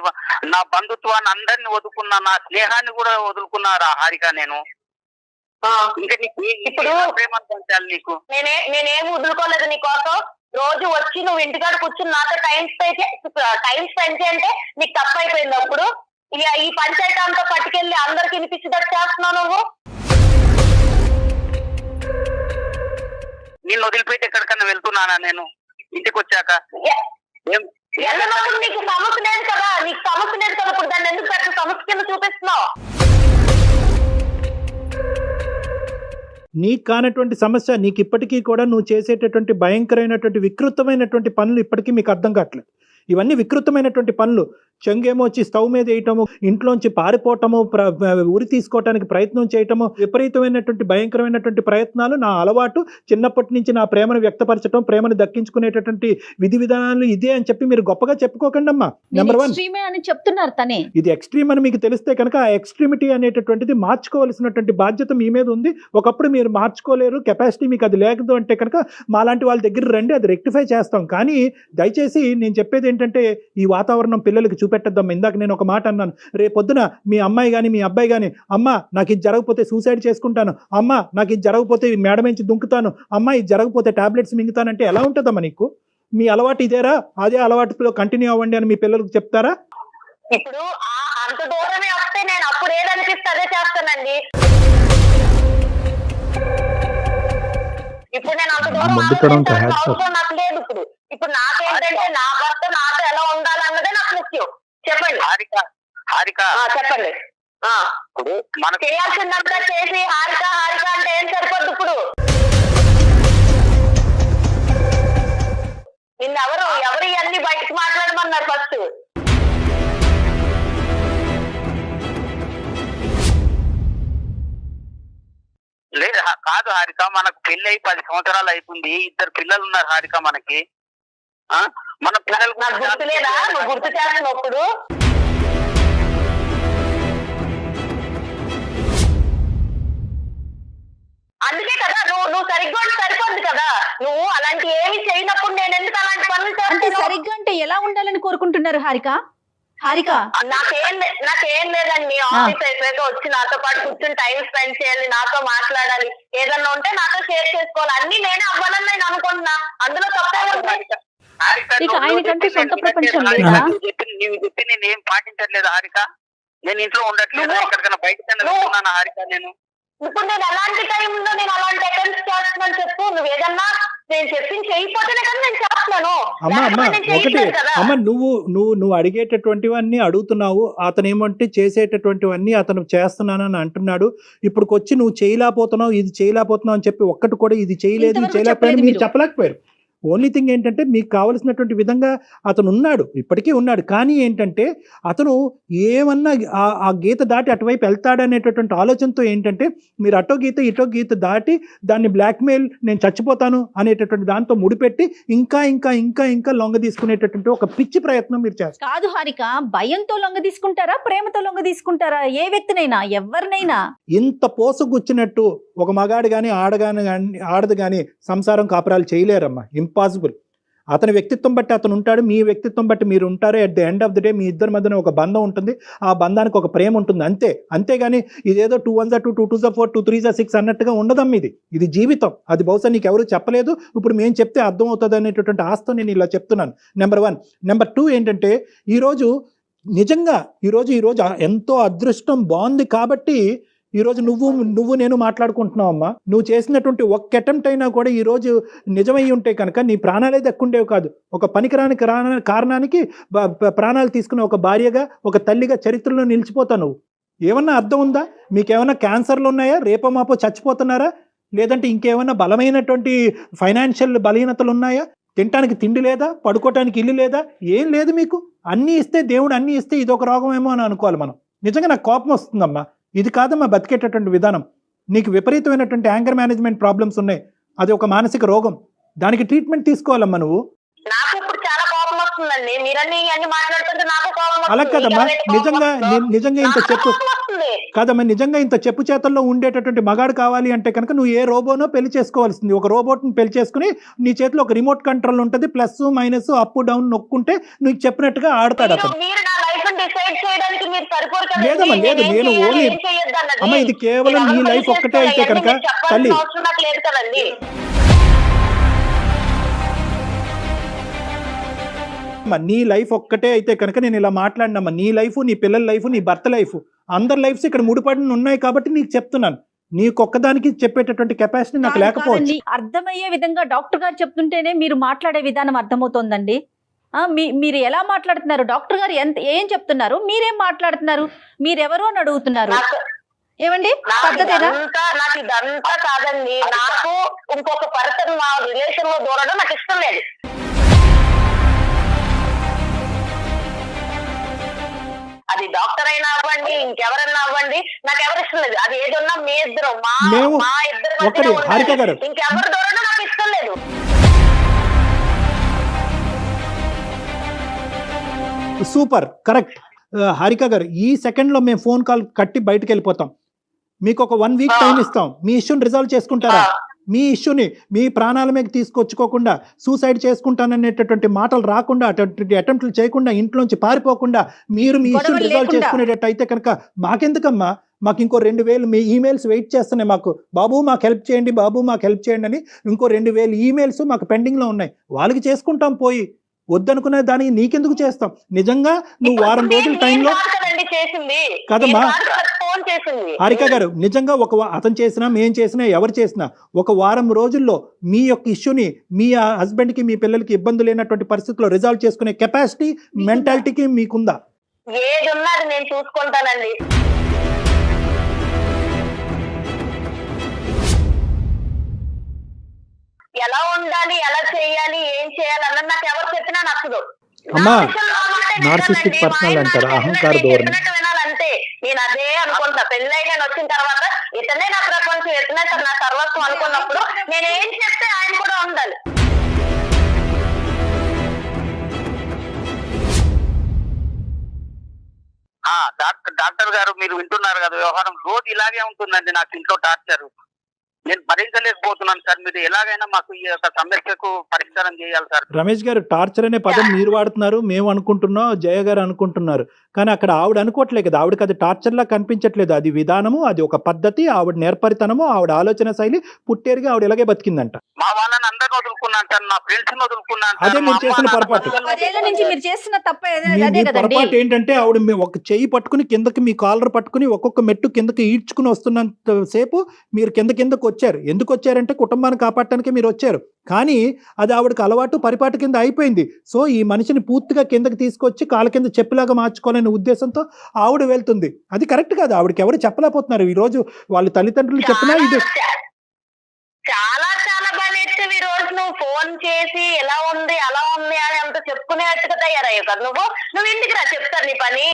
నా బంధుత్వాన్ని అందరిని వదులుకున్నా, నా స్నేహాన్ని కూడా వదులుకున్నారా హారిక? నేను ఇంకా ఇప్పుడు నీకు నేనేం వదులుకోలేదు నీకోసం. రోజు వచ్చి నువ్వు ఇంటికాడ కూర్చుని నాతో టైం స్పెండ్ చేయంటే నీకు తప్పు అయిపోయింది. అప్పుడు ఈ పంచాయతీ అంతా పట్టుకెళ్ళి అందరికి వినిపించేటట్టు చేస్తున్నావు నువ్వు. నిన్ను వదిలిపెట్టి ఎక్కడికన్నా వెళ్తున్నానా నేను ఇంటికి వచ్చాక? వెళ్ళినప్పుడు నీకు సమస్య లేదు కదా, ఇప్పుడు దాన్ని ఎందుకు పెద్ద సమస్య కింద చూపిస్తున్నావు? నీకు కానటువంటి సమస్య నీకు ఇప్పటికీ కూడా నువ్వు చేసేటటువంటి భయంకరమైనటువంటి వికృతమైనటువంటి పనులు ఇప్పటికీ మీకు అర్థం కావట్లేదు. ఇవన్నీ వికృతమైనటువంటి పనులు. చెంగేమో వచ్చి స్టవ్ మీద వేయటము, ఇంట్లోంచి పారిపోవటము, ఉరి తీసుకోవటానికి ప్రయత్నం చేయటము, విపరీతమైనటువంటి భయంకరమైనటువంటి ప్రయత్నాలు. నా అలవాటు చిన్నప్పటి నుంచి నా ప్రేమను వ్యక్తపరచడం, ప్రేమను దక్కించుకునేటటువంటి విధి విధానాలు ఇదే అని చెప్పి మీరు గొప్పగా చెప్పుకోకండి అమ్మా. నెంబర్ 1 అని చెప్తున్నారు తనే. ఇది ఎక్స్ట్రీమ్ అని మీకు తెలిస్తే కనుక ఆ ఎక్స్ట్రీమిటీ అనేటటువంటిది మార్చుకోవాల్సినటువంటి బాధ్యత మీ మీద ఉంది. ఒకప్పుడు మీరు మార్చుకోలేరు, కెపాసిటీ మీకు అది లేదు అంటే కనుక మాలాంటి వాళ్ళ దగ్గర రండి, అది రెక్టిఫై చేస్తాం. కానీ దయచేసి నేను చెప్పేది ఏంటంటే ఈ వాతావరణం పిల్లలకి చూపెట్టద్దాం. ఇందాక నేను ఒక మాట అన్నాను, రేపొద్దున మీ అమ్మాయి కానీ మీ అబ్బాయి కానీ అమ్మ నాకు ఇది జరగకపోతే సూసైడ్ చేసుకుంటాను, అమ్మ నాకు ఇది జరగకపోతే మేడ నుంచి దుంకుతాను, అమ్మ ఇది జరగకపోతే టాబ్లెట్స్ మింగుతానంటే ఎలా ఉంటుందమ్మా నీకు? మీ అలవాటు ఇదేరా, అదే అలవాటులో కంటిన్యూ అవ్వండి అని మీ పిల్లలకు చెప్తారా? ఇప్పుడు అంత దూరమే వస్తే నేను అప్పుడు ఏదనిపిస్తే అదే చేస్తానండి. ఇప్పుడు నేను అంత దూరం నాకు లేదు. ఇప్పుడు నాకేంటంటే నా భర్త నాతో ఎలా ఉండాలన్నదే నాకు ముఖ్యం. చెప్పండి హారిక, చెప్పండి. చేయాల్సిందంతా చేసి హారిక అంటే ఏం సరిపోద్దు? ఇప్పుడు నిన్ను ఎవరు ఇవన్నీ బయటకు మాట్లాడమన్నారు ఫస్ట్? లేదు కాదు హారిక, మనకు పెళ్లి అయి 10 సంవత్సరాలు అయిపోయింది, 2 పిల్లలు ఉన్నారు హారిక మనకి. మన పిల్లలు నాకు గుర్తులేదా నువ్వు గుర్తు చేస్తున్నప్పుడు? అందుకే కదా నువ్వు సరిగ్గా సరిపోద్ది కదా. నువ్వు అలాంటి ఏమి చేయనప్పుడు నేను ఎందుకు అలాంటి పనులు అంటే చేస్తాను? సరిగ్గా అంటే ఎలా ఉండాలని కోరుకుంటున్నారు హారిక? నాకేం లేదండి. ఆఫీస్ అయిపోయాక వచ్చి నాతో పాటు కూర్చొని టైం స్పెండ్ చేయాలి, నాతో మాట్లాడాలి, ఏదన్నా ఉంటే నాతో షేర్ చేసుకోవాలి. అన్ని నేనే అవ్వాలని నేను అనుకుంటున్నా. అందులో తప్పే ఉంది. ఆయనకంటే సొంత ప్రపంచం లేదా? నీవు చెప్పి నేను ఏం పాటించట్లేదు హారిక. నేను ఇంట్లో ఉండట్లేదు, ఎక్కడికైనా బయటకు వెళ్తున్నాను హారిక. ఇప్పుడు నేను అలాంటి టైంలో నేను అలాంటి అటెంప్ట్స్ చేస్తున్నాను చెప్పు. నువ్వు ఏదన్నా నేను చెప్పింది చేయకపోతేనే కదా నేను చేస్తున్నాను. నువ్వు అడిగేటటువంటివన్నీ అడుగుతున్నావు, అతను ఏమంటే చేసేటటువంటివన్నీ అతను చేస్తున్నానని అంటున్నాడు. ఇప్పుడు వచ్చి నువ్వు చేయలేకపోతున్నావు, ఇది చేయలేకపోతున్నావు అని చెప్పి ఒక్కటి కూడా ఇది చేయలేదు, ఇది చేయలేకపోయాను మీరు చెప్పలేకపోయారు. ఓన్లీ థింగ్ ఏంటంటే మీకు కావలసినటువంటి విధంగా అతను ఉన్నాడు, ఇప్పటికీ ఉన్నాడు. కానీ ఏంటంటే అతను ఏమన్నా ఆ గీత దాటి అటువైపు వెళ్తాడనేటటువంటి ఆలోచనతో ఏంటంటే మీరు అటో గీత ఇటో గీత దాటి దాన్ని బ్లాక్మెయిల్, నేను చచ్చిపోతాను అనేటటువంటి దాంతో ముడిపెట్టి ఇంకా ఇంకా ఇంకా ఇంకా లొంగ తీసుకునేటటువంటి ఒక పిచ్చి ప్రయత్నం మీరు చేస్తారు. కాదు హారిక, భయంతో లొంగ తీసుకుంటారా, ప్రేమతో లొంగ తీసుకుంటారా? ఏ వ్యక్తినైనా ఎవరినైనా ఇంత పోసుగుచ్చినట్టు ఒక మగాడు కానీ ఆడదు కానీ సంసారం కాపురాలు చేయలేరమ్మా. ఇంపాసిబుల్. అతని వ్యక్తిత్వం బట్టి అతను ఉంటాడు, మీ వ్యక్తిత్వం బట్టి మీరు ఉంటారు. At the end of the day మీ ఇద్దరి మధ్యన ఒక బంధం ఉంటుంది, ఆ బంధానికి ఒక ప్రేమ ఉంటుంది, అంతే. అంతేగాని ఇదేదో 2 1 2 2 2 4 2 3 6 అన్నట్టుగా ఉండదమ్మా. ఇది జీవితం. అది బహుశా నీకు ఎవరు చెప్పలేదు, ఇప్పుడు మేము చెప్తే అర్థం అవుతుంది అనేటటువంటి ఆస్తో నేను ఇలా చెప్తున్నాను. నెంబర్ 1. నెంబర్ 2 ఏంటంటే ఈరోజు నిజంగా ఈరోజు ఎంతో అదృష్టం బాగుంది కాబట్టి ఈరోజు నువ్వు నేను మాట్లాడుకుంటున్నావు అమ్మా. నువ్వు చేసినటువంటి ఒక్క అటెంప్ట్ అయినా కూడా ఈరోజు నిజమై ఉంటే కనుక నీ ప్రాణాలే దక్కుండేవి కాదు. ఒక పనికిరాని కారణానికి ప్రాణాలు తీసుకున్న ఒక భార్యగా, ఒక తల్లిగా చరిత్రలో నిలిచిపోతావు నువ్వు. ఏమన్నా అర్థం ఉందా? మీకేమన్నా క్యాన్సర్లు ఉన్నాయా? రేపో మాపో చచ్చిపోతున్నారా? లేదంటే ఇంకేమన్నా బలమైనటువంటి ఫైనాన్షియల్ బలహీనతలు ఉన్నాయా? తినటానికి తిండి లేదా? పడుకోవటానికి ఇల్లు లేదా? ఏం లేదు మీకు. అన్నీ ఇస్తే దేవుడు అన్నీ ఇస్తే ఇదొక రోగమేమో అని అనుకోవాలి మనం. నిజంగా నాకు కోపం వస్తుందమ్మా. ఇది కాదమ్మా బతికేటటువంటి విధానం. నీకు విపరీతమైనటువంటి యాంగర్ మేనేజ్మెంట్ ప్రాబ్లమ్స్ ఉన్నాయి, అది ఒక మానసిక రోగం. దానికి ట్రీట్మెంట్ తీసుకోవాలమ్మా నువ్వు. నాకు ఇప్పుడు చాలా కోపం వస్తుందండి. మీరన్నీ అన్ని మాట్లాడుతుంటే నాకు కోపం వస్తుంది. అలా కదమ్మా, నిజంగా ఇంత చెప్పు కాదమ్మా, నిజంగా ఇంత చెప్పు చేతల్లో ఉండేటటువంటి మగాడు కావాలి అంటే కనుక నువ్వు ఏ రోబోనో పెళ్లి చేసుకోవాల్సింది. ఒక రోబోట్ని పెళ్లి చేసుకుని నీ చేతిలో ఒక రిమోట్ కంట్రోల్ ఉంటుంది, ప్లస్ మైనస్ అప్ డౌన్ నొక్కుంటే నువ్వు చెప్పినట్టుగా ఆడతాడు అతను. లేదమ్మా, లేదు, నేను ఓన్లీ అమ్మ ఇది కేవలం నీ లైఫ్ ఒక్కటే అయితే కనుక తల్లి నీ లైఫ్ ఒక్కటే అయితే కనుక నేను ఇలా మాట్లాడినమ్మా. నీ లైఫ్, నీ పిల్లల లైఫ్, నీ భర్త లైఫ్, అందరి లైఫ్స్ ఇక్కడ ముడిపడి ఉన్నాయి కాబట్టి నీకు చెప్తున్నాను. నీకొక్కదానికి చెప్పేటటువంటి కెపాసిటీ నాకు లేకపోవచ్చు. అర్థమయ్యే విధంగా డాక్టర్ గారు చెప్తుంటేనే మీరు మాట్లాడే విధానం అర్థమవుతోందండి. మీరు ఎలా మాట్లాడుతున్నారు? డాక్టర్ గారు ఏం చెప్తున్నారు, మీరేం మాట్లాడుతున్నారు, మీరెవరు అని అడుగుతున్నారు. ఏమండి పద్ధతేనా? నాకు ఇదంతా కాదండి. నాకు ఇంకొక పర్సన్ మా రిలేషన్ లో దూరడం నాకు ఇష్టం లేదు. అది డాక్టర్ అయినా అవ్వండి, ఇంకెవరన్నా అవ్వండి, నాకు ఎవరు ఇష్టం లేదు. అది ఏదన్నా మీ ఇద్దరు మా ఇద్దరు ఇంకెవరు దూరడం నాకు ఇష్టం లేదు. సూపర్, కరెక్ట్ హారిక గారు. ఈ సెకండ్లో మేము ఫోన్ కాల్ కట్టి బయటకు వెళ్ళిపోతాం. మీకు ఒక 1 వీక్ టైం ఇస్తాం. మీ ఇష్యూని రిజాల్వ్ చేసుకుంటారా? మీ ఇష్యూని మీ ప్రాణాల మీద తీసుకొచ్చుకోకుండా, సూసైడ్ చేసుకుంటాననేటటువంటి మాటలు రాకుండా, అటువంటి అటెంప్ట్లు చేయకుండా, ఇంట్లోంచి పారిపోకుండా మీరు మీ ఇష్యూని రిజాల్వ్ చేసుకునేటట్టు అయితే కనుక మాకెందుకమ్మా? మాకు ఇంకో 2000 మీ ఈమెయిల్స్ వెయిట్ చేస్తున్నాయి. మాకు బాబు మాకు హెల్ప్ చేయండి, బాబు మాకు హెల్ప్ చేయండి అని ఇంకో 2000 ఈమెయిల్స్ మాకు పెండింగ్లో ఉన్నాయి. వాళ్ళకి చేసుకుంటాం పోయి. వద్దనుకునే దానికి నీకెందుకు చేస్తాం? నిజంగా నువ్వు వారం రోజుల టైంలో కదమ్మా హారిక గారు, నిజంగా అతను చేసినా మేం చేసినా ఎవరు చేసినా ఒక వారం రోజుల్లో మీ యొక్క ఇష్యూని మీ హస్బెండ్కి మీ పిల్లలకి ఇబ్బంది లేనటువంటి పరిస్థితుల్లో రిజాల్వ్ చేసుకునే కెపాసిటీ మెంటాలిటీకి మీకుందా? ఏది ఉన్నది నేను చూసుకుంటానండి. ఎలా ఉండాలి, ఎలా చేయాలి, ఏం చేయాలి అన్నది నాకు ఎవరు చెప్పినా నచ్చదు. అమ్మా నార్సిస్టిక్ పర్సనల్ అంటారు, అహంకార ధోరణి. వినాలంటే నేను అదే అనుకుంటా. పెళ్ళై నేను వచ్చిన తర్వాత ఇతనే నా ప్రపంచం, ఇతనే నా సర్వస్వం అనుకున్నప్పుడు నేను ఏం చెప్తే ఆయన కూడా ఉండాలి. డాక్టర్ గారు మీరు వింటున్నారు కదా, వ్యవహారం రోజు ఇలాగే ఉంటుందండి నాకు ఇంట్లో టార్చర్. నేను భరించలేకపోతున్నాను సార్. మీరు ఎలాగైనా మాకు ఈ యొక్క సమస్యకు పరిష్కారం చేయాలి సార్. రమేష్ గారు, టార్చర్ అనే పదం మీరు వాడుతున్నారు, మేము అనుకుంటున్నాం, జయ గారు అనుకుంటున్నారు, కానీ అక్కడ ఆవిడ అనుకోవట్లే కదా. ఆవిడకి అది టార్చర్లా కనిపించట్లేదు. అది విధానము, అది ఒక పద్ధతి, ఆవిడ నేర్పరితనము, ఆవిడ ఆలోచన శైలి, పుట్టేరుగా ఆవిడ ఇలాగే బతికిందంట. మా వాళ్ళని అందరిని వదులుకున్నాను సార్, నా ఫ్రెండ్స్ వదులుకున్నాను అదే మీరు చేసిన పొరపాటు. మీరు చేసిన తప్పే మీ పొరపాటు ఏంటంటే ఆవిడ ఒక చెయ్యి పట్టుకుని కిందకి, మీ కాలర్ పట్టుకుని ఒక్కొక్క మెట్టు కిందకి ఈడ్చుకుని వస్తున్నంత సేపు మీరు కిందకు వచ్చారు. ఎందుకు వచ్చారంటే కుటుంబాన్ని కాపాడటానికి మీరు వచ్చారు. కానీ అది ఆవిడకి అలవాటు, పరిపాటి కింద అయిపోయింది. సో ఈ మనిషిని పూర్తిగా కిందకి తీసుకొచ్చి కాళ్ళ కింద చెప్పులాగా మార్చుకోవాలనే ఉద్దేశంతో ఆవిడ వెళ్తుంది. అది కరెక్ట్ కాదు. ఆవిడకి ఎవరు చెప్పలేకపోతున్నారు. ఈ రోజు వాళ్ళ తల్లిదండ్రులు చెప్పినా ఇది చాలా చాలా బాగా నేర్చావు. ఈ రోజు నువ్వు ఫోన్ చేసి ఎలా ఉంది అలా ఉంది అని అంత చెప్పుకునేట్టుగా తయారయ్యావు కదా. నువ్వు ఇంటికి రా, చెప్తాను నీ పని.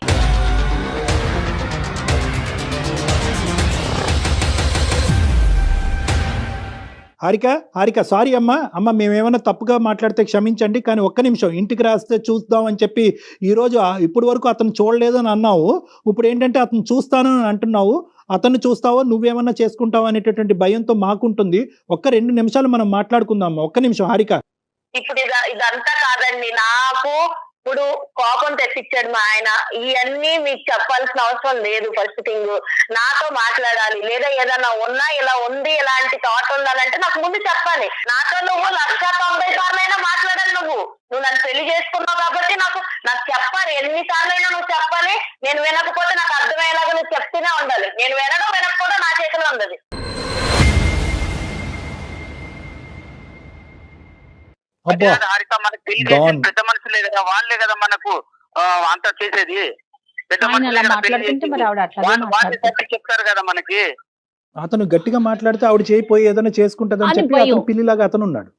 హారిక సారీ అమ్మ మేమేమైనా తప్పుగా మాట్లాడితే క్షమించండి, కానీ ఒక్క నిమిషం ఇంటికి రాస్తే చూద్దాం అని చెప్పి ఈరోజు ఇప్పటి వరకు అతను చూడలేదు అని అన్నావు. ఇప్పుడు ఏంటంటే అతను చూస్తాను అని అంటున్నావు. అతను చూస్తావో నువ్వేమన్నా చేసుకుంటావు అనేటటువంటి భయంతో మాకుంటుంది. ఒక్క 2 నిమిషాలు మనం మాట్లాడుకుందాం. ఒక్క నిమిషం హారిక. ఇప్పుడు ఇదంతా కాదండి, నాకు ఇప్పుడు కోపం తెప్పించాడు మా ఆయన. ఇవన్నీ మీకు చెప్పాల్సిన అవసరం లేదు. ఫస్ట్ థింగ్ నాతో మాట్లాడాలి, లేదా ఏదైనా ఉన్నా ఇలా ఉంది ఇలాంటి థాట్ ఉండాలంటే నాకు ముందు చెప్పాలి. నాతో నువ్వు 190 సార్లైనా మాట్లాడాలి. నువ్వు నన్ను పెళ్లి చేసుకున్నావు కాబట్టి నాకు చెప్పాలి. ఎన్నిసార్లైనా నువ్వు చెప్పాలి. నేను వినకపోతే నాకు అర్థమయ్యేలాగా నువ్వు చెప్తూనే ఉండాలి. నేను వినకపోవడం నా చేతిలో ఉండదు. హారిక మనకు పెళ్లి చేసేది పెద్ద మనుషులే కదా, వాళ్ళే కదా మనకు అంతా చేసేది. పెద్ద మనుషులు చెప్తారు కదా మనకి. అతను గట్టిగా మాట్లాడితే ఆవిడ చేయిపోయి ఏదైనా చేసుకుంటదని చెప్పి అతను పిల్లిలాగా అతను ఉన్నాడు.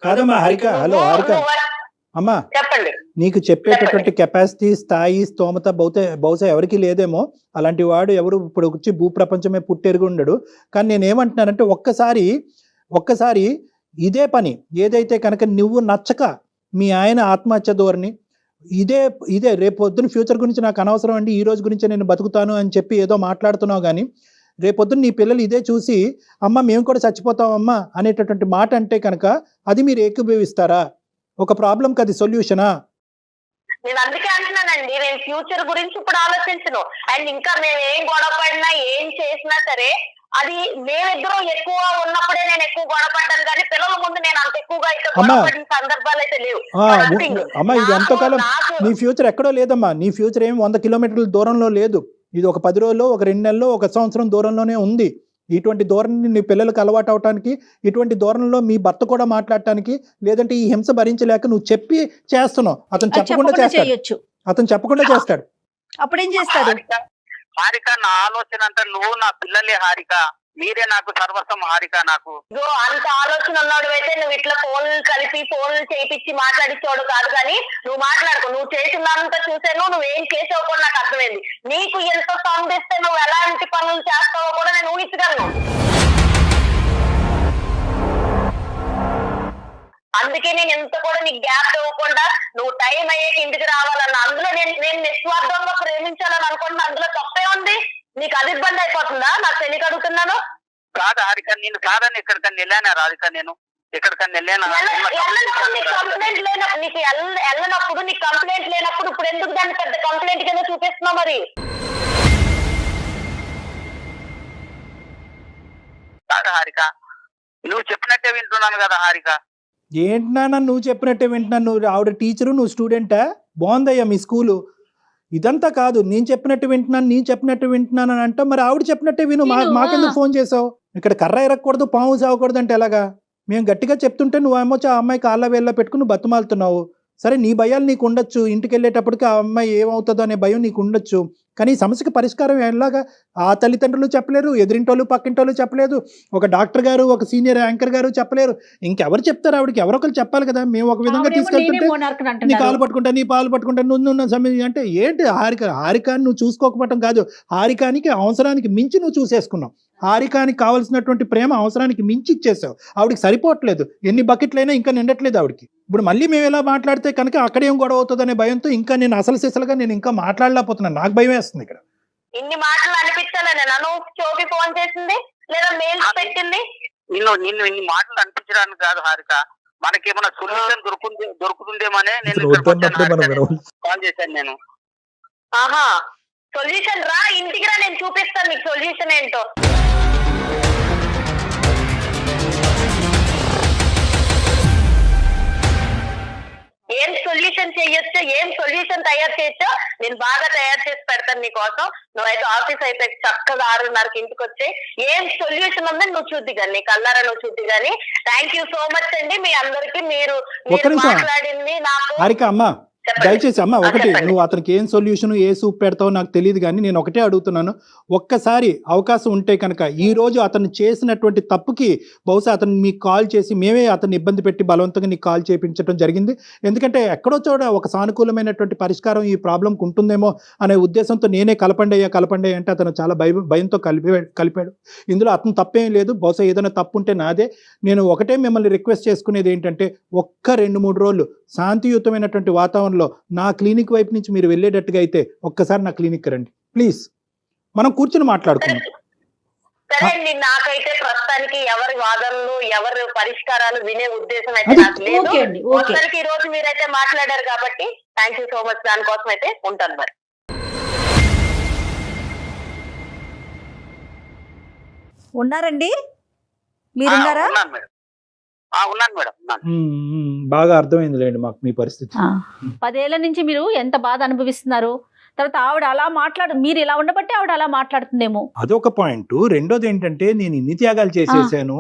కాదమ్మా హారిక. హలో హారిక అమ్మా, చెప్పండి. నీకు చెప్పేటటువంటి కెపాసిటీ, స్థాయి, స్తోమత బహుశా ఎవరికి లేదేమో. అలాంటి వాడు ఎవరు ఇప్పుడు వచ్చి భూప్రపంచమే పుట్టెరుగు ఉండడు. కానీ నేనేమంటున్నానంటే ఒక్కసారి ఇదే పని ఏదైతే కనుక నువ్వు నచ్చక మీ ఆయన ఆత్మహత్య ధోరణి ఇదే రేపు పొద్దున్న ఫ్యూచర్ గురించి నాకు అనవసరం అండి, ఈ రోజు గురించి నేను బతుకుతాను అని చెప్పి ఏదో మాట్లాడుతున్నావు. కానీ రేపొద్దున నీ పిల్లలు ఇదే చూసి అమ్మ మేము కూడా చచ్చిపోతామమ్మా అనేటటువంటి మాట అంటే కనుక అది మీరు ఏకీభవిస్తారా? ఒక ప్రాబ్లంకి అది సొల్యూషనా? నేను అందుకే అంటున్నానండి, నేను ఫ్యూచర్ గురించి ఇప్పుడు ఆలోచించను. అండ్ ఇంకా మేము ఏం గొడవ పడినా ఏం చేసినా సరే అది మేమిద్దరం ఎక్కువ ఉన్నప్పుడే నేను ఎక్కువ గొడవపడ్డాను. కానీ పిల్లల ముందు నేను అంత ఎక్కువగా అయితే గొడవపడిన సందర్భాలు అయితే లేవు. అమ్మా ఇది ఎంతకాలం నీ ఫ్యూచర్ ఎక్కడో లేదమ్మా. నీ ఫ్యూచర్ ఏమి 100 కిలోమీటర్ల దూరంలో లేదు. ఇది ఒక 10 రోజుల్లో, ఒక 2 నెలల్లో, 1 సంవత్సరం దూరంలోనే ఉంది. ఇటువంటి ధోరణి నీ పిల్లలకు అలవాటు అవటానికి, ఇటువంటి ధోరణిలో మీ భర్త కూడా మాట్లాడటానికి, లేదంటే ఈ హింస భరించలేక నువ్వు చెప్పి చేస్తున్నావు. అతను చెప్పకుండా చేస్తాడు. అప్పుడేం చేస్తాడు? హారిక నా ఆలోచన అంతా నువ్వు నా పిల్లలే హారిక, మీరే నాకు సర్వస్వం హారిక. నాకు అంత ఆలోచన ఉన్నాడు అయితే నువ్వు ఇట్లా ఫోన్లు కలిపి ఫోన్లు చేయించి మాట్లాడించాడు కాదు. కానీ నువ్వు మాట్లాడుకో. నువ్వు చేసిందంతా చూసాను, నువ్వేం చేసావు కూడా నాకు అర్థమైంది. నీకు ఎంత సంధిస్తే నువ్వు ఎలాంటి పనులు చేస్తావో కూడా నేను ఊహించగలను. అందుకే నేను ఎంత కూడా నీకు గ్యాప్ ఇవ్వకుండా నువ్వు టైం అయ్యాక ఇంటికి రావాలన్న అందులో నేను నిస్వార్థంగా ప్రేమించాలని అనుకుంటున్నా. అందులో తప్పే ఉంది. నీకు అది ఇబ్బంది అయిపోతుందా? నాకు తెలియక అడుగుతున్నాను. కాదు హారిక, నేను కాదని ఎక్కడికన్నా వెళ్ళానా రాధిక? నేను ఎక్కడికన్నా వెళ్ళానా? కంప్లైంట్ లేనప్పుడు నీకు వెళ్ళనప్పుడు నీకు కంప్లైంట్ లేనప్పుడు ఇప్పుడు ఎందుకు దాన్ని పెద్ద కంప్లైంట్ కింద చూపిస్తున్నావు? మరి కాదు హారిక, నువ్వు చెప్పినట్టే వింటున్నాను కదా హారిక. ఏంటి నాన్న నువ్వు చెప్పినట్టే వింటున్నాను? నువ్వు ఆవిడ టీచరు, నువ్వు స్టూడెంటా? బాగుందయ్యా మీ స్కూలు. ఇదంతా కాదు, నేను చెప్పినట్టు వింటున్నాను అని అంటావు. మరి ఆవిడ చెప్పినట్టే విను. మాకెందుకు ఫోన్ చేసావు? ఇక్కడ కర్ర ఎరగకూడదు, పాము సాగకూడదు అంటే ఎలాగా? మేము గట్టిగా చెప్తుంటే నువ్వేమో ఆ అమ్మాయి కాళ్ళ వేళ్ళ పెట్టుకుని బతుమాలుతున్నావు. సరే నీ భయాలు నీకు ఉండొచ్చు, ఇంటికి వెళ్ళేటప్పటికి ఆ అమ్మాయి ఏమవుతుందో అనే భయం నీకు ఉండొచ్చు. కానీ ఈ సమస్యకి పరిష్కారం ఎలాగా? ఆ తల్లిదండ్రులు చెప్పలేరు, ఎదిరింటోళ్ళు పక్కింటోళ్ళు చెప్పలేదు, ఒక డాక్టర్ గారు, ఒక సీనియర్ యాంకర్ గారు చెప్పలేరు. ఇంకెవరు చెప్తారు? ఆవిడకి ఎవరొకరు చెప్పాలి కదా. మేము ఒక విధంగా తీసుకెళ్తుంటే నీ పాలు పట్టుకుంటా నువ్వు సమయం అంటే ఏంటి? హారికాని నువ్వు చూసుకోకపోవటం కాదు, హారికానికి అవసరానికి మించి నువ్వు చూసేసుకున్నావు. హారికానికి కావాల్సినటువంటి ప్రేమ అవసరానికి మించి ఇచ్చేసావు. ఆవిడకి సరిపోవట్లేదు. ఎన్ని బకెట్లైనా ఇంకా నిండట్లేదు ఆవిడకి. ఇప్పుడు మళ్ళీ మేము ఇలా మాట్లాడితే కనుక అక్కడేం గొడవ అవుతుందనే భయంతో ఇంకా నేను అసలు సిసలుగా నేను ఇంకా మాట్లాడలేకపోతున్నాను. నాకు భయం వేస్తుంది ఇక్కడ. ఇన్ని మాటలు అనిపించాలని నన్ను చోకి ఫోన్ చేసింది లేదా మెయిల్స్ పెట్టింది. నిన్ను ఇన్ని మాటలు అనిపించడానికి కాదు హారిక, మనకేమైనా సొల్యూషన్ దొరుకుతుందేమనే నేను కాల్ చేశాను నేను. ఆహా, సొల్యూషన్ రా, ఇంటికి రా, నేను చూపిస్తాను నీకు సొల్యూషన్ ఏంటో. ఏం సొల్యూషన్ చేయొచ్చో, ఏం సొల్యూషన్ తయారు చేయొచ్చో నేను బాగా తయారు చేసి పెడతాను నీకోసం. నువ్వైతే ఆఫీస్ అయితే చక్కగా 6:30కి ఇంటికి వచ్చే ఏం సొల్యూషన్ ఉందని నువ్వు చూద్ది కానీ, నీ కల్లారా నువ్వు చూద్ది కానీ. థ్యాంక్ యూ సో మచ్ అండి మీ అందరికి. మీరు మాట్లాడింది నాకు హారిక అమ్మ దయచేసి అమ్మ ఒకటి, నువ్వు అతనికి ఏం సొల్యూషన్ ఏ సూప్ పెడతావో నాకు తెలియదు, కానీ నేను ఒకటే అడుగుతున్నాను, ఒక్కసారి అవకాశం ఉంటే కనుక ఈ రోజు అతను చేసినటువంటి తప్పుకి బహుశా అతను మీకు కాల్ చేసి మేమే అతన్ని ఇబ్బంది పెట్టి బలవంతంగా నీకు కాల్ చేయించడం జరిగింది. ఎందుకంటే ఎక్కడో చోట ఒక సానుకూలమైనటువంటి పరిష్కారం ఈ ప్రాబ్లంకి ఉంటుందేమో అనే ఉద్దేశంతో నేనే కలపండి అంటే అతను చాలా భయంతో కలిపాడు. ఇందులో అతను తప్పేం లేదు. బహుశా ఏదైనా తప్పు ఉంటే నాదే. నేను ఒకటే మిమ్మల్ని రిక్వెస్ట్ చేసుకునేది ఏంటంటే, ఒక్క 2-3 రోజులు శాంతియుతమైనటువంటి వాతావరణంలో నా క్లినిక్ వైపు నుంచి మీరు వెళ్ళేటట్టుగా అయితే ఒక్కసారి నా క్లినిక్ రండి ప్లీజ్, మనం కూర్చొని మాట్లాడుకుందాం. సరే అండి, నాకైతే ప్రస్తుతానికి ఎవరి వాదనలు ఎవరి పరిష్కారాలు వినే ఉద్దేశం అయితే నాకు లేదు. మొత్తానికి ఈ రోజు మీరైతే మాట్లాడారు కాబట్టి థ్యాంక్ యూ సో మచ్. దానికోసం అయితే ఉంటాను. మరి ఉన్నారండి, మీరున్నారా? ఉన్నాను మేడం. బాగా అర్థమైంది లేండి మాకు మీ పరిస్థితి. 10 ఏళ్ల నుంచి మీరు ఎంత బాధ అనుభవిస్తున్నారు. తర్వాత ఆవిడ అలా మీరు ఇలా ఉండబట్టి ఆవిడ అలా మాట్లాడుతుందేమో, అదొక పాయింట్. రెండోది ఏంటంటే, నేను అన్ని త్యాగాలు చేసేసాను,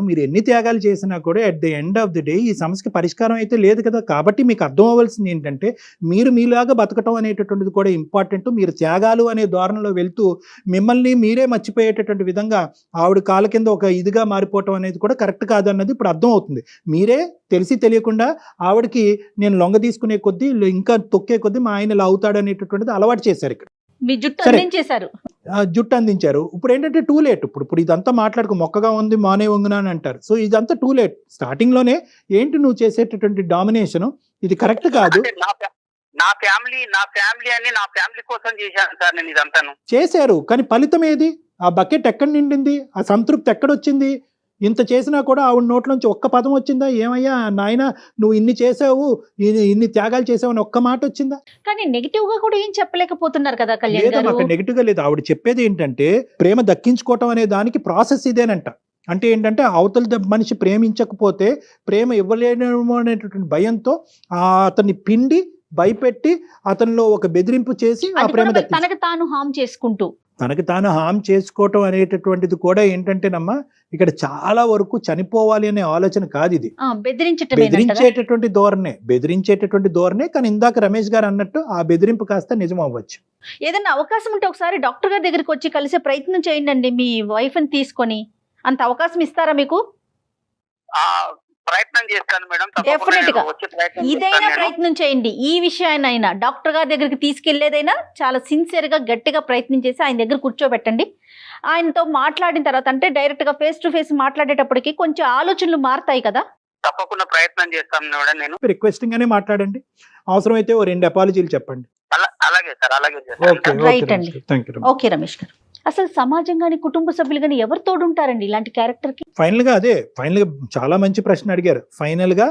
మీరు ఎన్ని త్యాగాలు చేసినా కూడా at the end of the day ఈ సమస్యకి పరిష్కారం అయితే లేదు కదా. కాబట్టి మీకు అర్థం అవ్వాల్సింది ఏంటంటే, మీరు మీలాగా బతకటం అనేటటువంటిది కూడా ఇంపార్టెంట్. మీరు త్యాగాలు అనే ధోరణిలో వెళ్తూ మిమ్మల్ని మీరే మర్చిపోయేటటువంటి విధంగా ఆవిడ కాళ్ళ కింద ఒక ఇదిగా మారిపోవటం అనేది కూడా కరెక్ట్ కాదన్నది ఇప్పుడు అర్థం అవుతుంది. మీరే తెలిసి తెలియకుండా ఆవిడకి నేను లొంగ తీసుకునే కొద్దీ ఇంకా తొక్కే కొద్దీ మా ఆయన ఇలా అవుతాడు అనేటటువంటిది అలవాటు చేశారు. ఇక్కడ మీ జుట్టు అందించారు. ఇప్పుడు ఏంటంటే టూ లేట్. ఇప్పుడు ఇదంతా మాట్లాడుకో, మొక్కగా ఉంది మానే వంగునా అని అంటారు. సో ఇదంతా టూ లేట్. స్టార్టింగ్ లోనే ఏంటి నువ్వు చేసేటటువంటి డామినేషన్, ఇది కరెక్ట్ కాదు. నా ఫ్యామిలీ అని నా ఫ్యామిలీ కోసం చేశాను సార్ నేను ఇదంతాను. చేశారు, కానీ ఫలితం ఏది? ఆ బకెట్ ఎక్కడ నిండింది? ఆ సంతృప్తి ఎక్కడొచ్చింది? ఇంత చేసినా కూడా ఆవిడ నోట్లోంచి ఒక్క పదం వచ్చిందా? ఏమయ్యా నాయన నువ్వు ఇన్ని చేసావు, ఇన్ని త్యాగాలు చేసావు అని ఒక్క మాట వచ్చిందా? కానీ నెగిటివ్ గా కూడా ఏం చెప్పలేకపోతున్నారు కదా కళ్యాణ్ గారు. అక్కడ నెగిటివ్ గా లేదు. ఆవిడ చెప్పేది ఏంటంటే, ప్రేమ దక్కించుకోవటం అనే దానికి ప్రాసెస్ ఇదేనంట. అంటే ఏంటంటే, అవతల మనిషి ప్రేమించకపోతే ప్రేమ ఇవ్వలేమో అనేటటువంటి భయంతో అతన్ని పిండి భయపెట్టి అతనిలో ఒక బెదిరింపు చేసి ఆ ప్రేమ తనకు తాను హామ్ చేసుకోవటం అనేటటువంటిది కూడా ఏంటంటేనమ్మా, ఇక్కడ చాలా వరకు చనిపోవాలి అనే ఆలోచన కాదు. ఇది బెదిరించేటటువంటి ధోరణే. కానీ ఇందాక రమేష్ గారు అన్నట్టు ఆ బెదిరింపు కాస్త నిజం అవ్వచ్చు. ఏదైనా అవకాశం ఉంటే ఒకసారి డాక్టర్ గారి దగ్గరికి వచ్చి కలిసే ప్రయత్నం చేయండి. మీ వైఫ్ ని తీసుకొని అంత అవకాశం ఇస్తారా మీకు? ప్రయత్నం చేస్తాను మేడం. డెఫినెట్ గా ఇదైనా ప్రయత్నం చేయండి. ఈ విషయాన్నైనా డాక్టర్ గారి దగ్గరికి తీసుకెళ్లేదైనా చాలా సిన్సియర్ గా గట్టిగా ప్రయత్నం చేసి ఆయన దగ్గర కూర్చోబెట్టండి. ఆయనతో మాట్లాడిన తర్వాత, అంటే డైరెక్ట్ గా ఫేస్ టు ఫేస్ మాట్లాడేటప్పటికి కొంచెం ఆలోచనలు మారుతాయి కదా. తప్పకుండా ప్రయత్నం చేస్తాను మేడం. నేను రిక్వెస్టింగ్ గానే మాట్లాడండి. అవసరమైతే 2 అపాలజీలు చెప్పండి. అలాగే సార్, అలాగే. రైట్ అండి. ఓకే రమేష్ గారు, అసలు సమాజం గాని కుటుంబ సభ్యులు గాని ఎవరు తోడుంటారండి ఇలాంటి క్యారెక్టర్ కి? ఫైనల్ గా చాలా మంచి ప్రశ్న అడిగారు. ఫైనల్ గా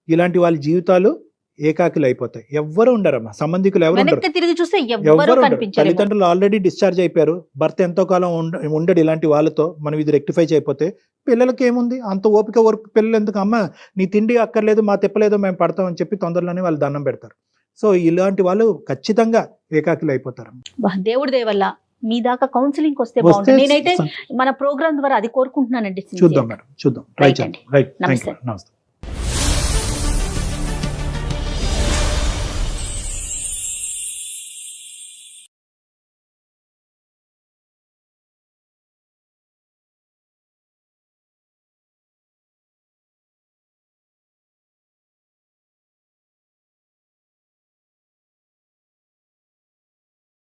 ఇలాంటి వాళ్ళ జీవితాలు ఏకాకిలు అయిపోతాయి. ఎవ్వరు ఉండరమ్మా, సంబంధికులు ఎవరు ఉండరు. తిరిగి చూస్తే ఎవరు కనిపించరు. తల్లిదండ్రులు ఆల్రెడీ డిశ్చార్జ్ అయిపోయారు. భర్త ఎంతో కాలం ఉండడు. ఇలాంటి వాళ్ళతో మనం ఇది రెక్టిఫై చేయకపోతే పిల్లలకి ఏముంది అంత ఓపిక వరకు? పిల్లలు ఎందుకు, అమ్మ నీ తిండి అక్కర్లేదు, మా తిప్పలేదు, మేము పడతాం అని చెప్పి తొందరలోనే వాళ్ళు దండం పెడతారు. సో ఇలాంటి వాళ్ళు ఖచ్చితంగా ఏకాకిలు అయిపోతారు. దేవుడి దేవల్ల మీ దాకా కౌన్సిలింగ్ వస్తే బాగుంటుంది. నేనైతే మన ప్రోగ్రామ్ ద్వారా అది కోరుకుంటున్నానండి. చూద్దాం మేడం, చూద్దాం. రైట్, నమస్తే.